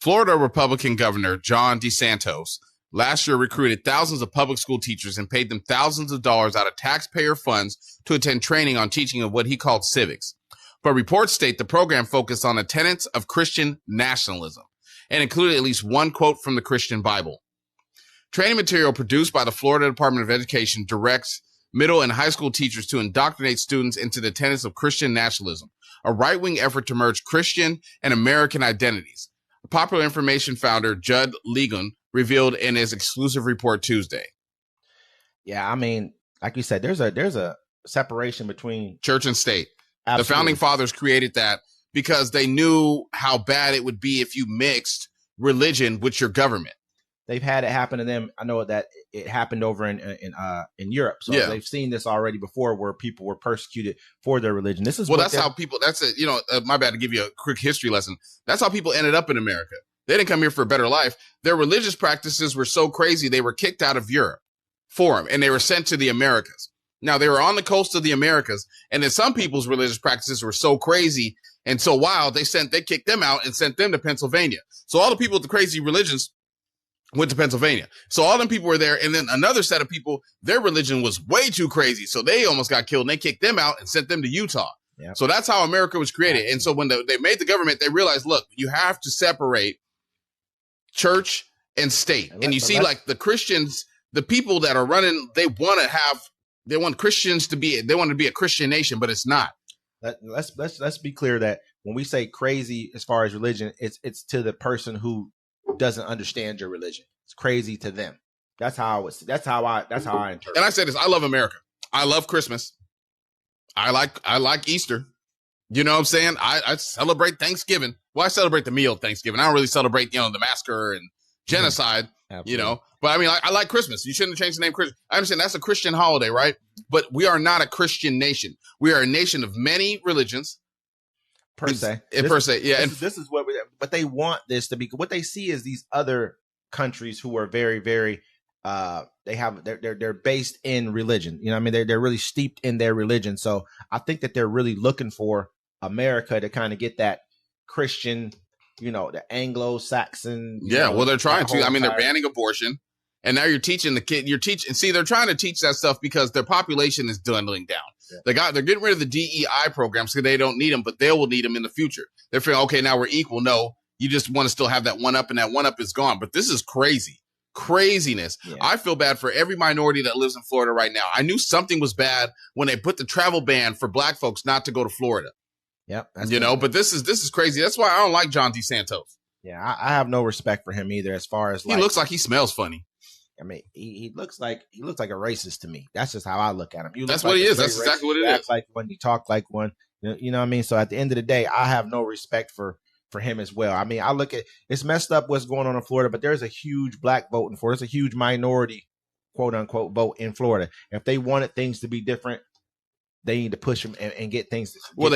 Florida Republican Governor Ron DeSantis last year recruited thousands of public school teachers and paid them thousands of dollars out of taxpayer funds to attend training on teaching of what he called civics. But reports state the program focused on the tenets of Christian nationalism and included at least one quote from the Christian Bible. Training material produced by the Florida Department of Education directs middle and high school teachers to indoctrinate students into the tenets of Christian nationalism, a right-wing effort to merge Christian and American identities. Popular Information founder Judd Legum revealed in his exclusive report Tuesday. Yeah, I mean, like you said, there's a separation between church and state. Absolutely. The founding fathers created that because they knew how bad it would be if you mixed religion with your government. They've had it happen to them. I know that it happened over in Europe. So yeah. They've seen this already before, where people were persecuted for their religion. This is that's how people. That's it. My bad to give you a quick history lesson. That's how people ended up in America. They didn't come here for a better life. Their religious practices were so crazy they were kicked out of Europe for them, and they were sent to the Americas. Now they were on the coast of the Americas, and then some people's religious practices were so crazy and so wild they kicked them out and sent them to Pennsylvania. So all the people with the crazy religions went to Pennsylvania. So all them people were there. And then another set of people, their religion was way too crazy. So they almost got killed and they kicked them out and sent them to Utah. Yep. So that's how America was created. And so when they made the government, they realized, look, you have to separate church and state. And you see like the Christians, the people that are running, they want Christians to be a Christian nation, but it's not. Let's be clear that when we say crazy as far as religion, it's to the person who doesn't understand your religion. It's crazy to them. That's how I interpret. And I say this, I love America. I love Christmas. I like Easter. You know what I'm saying? I celebrate Thanksgiving. Well, I celebrate the meal of Thanksgiving. I don't really celebrate, the massacre and genocide, But I mean, I like Christmas. You shouldn't have changed the name Christmas. I understand that's a Christian holiday, right? But we are not a Christian nation. We are a nation of many religions. Per se, yeah. This is what they want this to be. What they see is these other countries who are very, very, they're based in religion. You know what I mean? They're really steeped in their religion. So I think that they're really looking for America to kind of get that Christian, the Anglo-Saxon. Yeah, well, they're trying to. I mean, they're banning abortion. And now you're teaching the kid, see, they're trying to teach that stuff because their population is dwindling down. Yeah. They're getting rid of the DEI programs because they don't need them, but they will need them in the future. They're feeling, okay, now we're equal. No, you just want to still have that one up, and that one up is gone. But this is craziness. Yeah. I feel bad for every minority that lives in Florida right now. I knew something was bad when they put the travel ban for black folks not to go to Florida. Yep. But this is crazy. That's why I don't like Ron DeSantis. Yeah, I have no respect for him either. As far as he looks like he smells funny. I mean, he looks like a racist to me. That's just how I look at him. That's what he is. That's exactly what it is. He acts like one. He talk like one. You know what I mean? So at the end of the day, I have no respect for him as well. I mean, I look at it's messed up what's going on in Florida, but there's a huge black vote in Florida. There's a huge minority, quote unquote, vote in Florida. If they wanted things to be different, they need to push them and get things. They're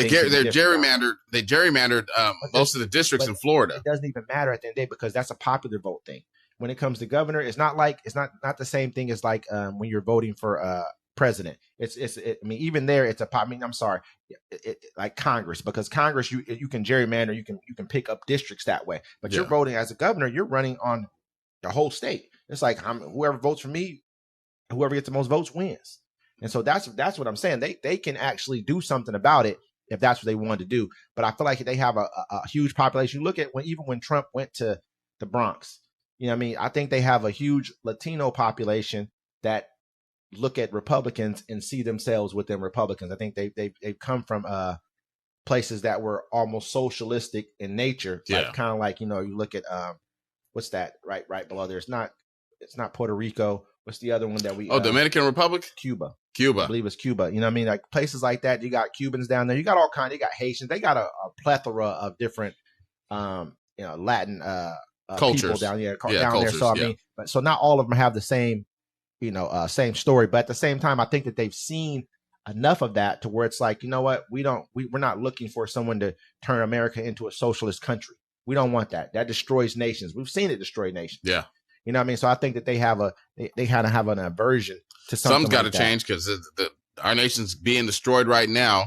gerrymandered. They gerrymandered most of the districts in Florida. It doesn't even matter at the end of the day because that's a popular vote thing. When it comes to governor, it's not the same thing as like when you're voting for president. I mean, even there, I'm sorry, like Congress, because Congress, you can gerrymander, you can pick up districts that way. But you're voting as a governor, you're running on the whole state. It's like whoever votes for me, whoever gets the most votes wins. And so that's what I'm saying. They can actually do something about it if that's what they want to do. But I feel like they have a huge population. You look at when Trump went to the Bronx. You know what I mean? I think they have a huge Latino population that look at Republicans and see themselves within Republicans. I think they've come from places that were almost socialistic in nature. Yeah. Like, kind of like, you look at what's that right below there? It's not Puerto Rico. What's the other one that we Dominican Republic? Cuba. I believe it's Cuba. You know what I mean? Like places like that. You got Cubans down there. You got all kinds. You got Haitians. They got a plethora of different Latin cultures down there. So I mean, so not all of them have the same, same story. But at the same time, I think that they've seen enough of that to where it's like, you know what, we're not looking for someone to turn America into a socialist country. We don't want that. That destroys nations. We've seen it destroy nations. Yeah. You know what I mean? So I think that they kind of have an aversion to something. Something's got to change because our nation's being destroyed right now.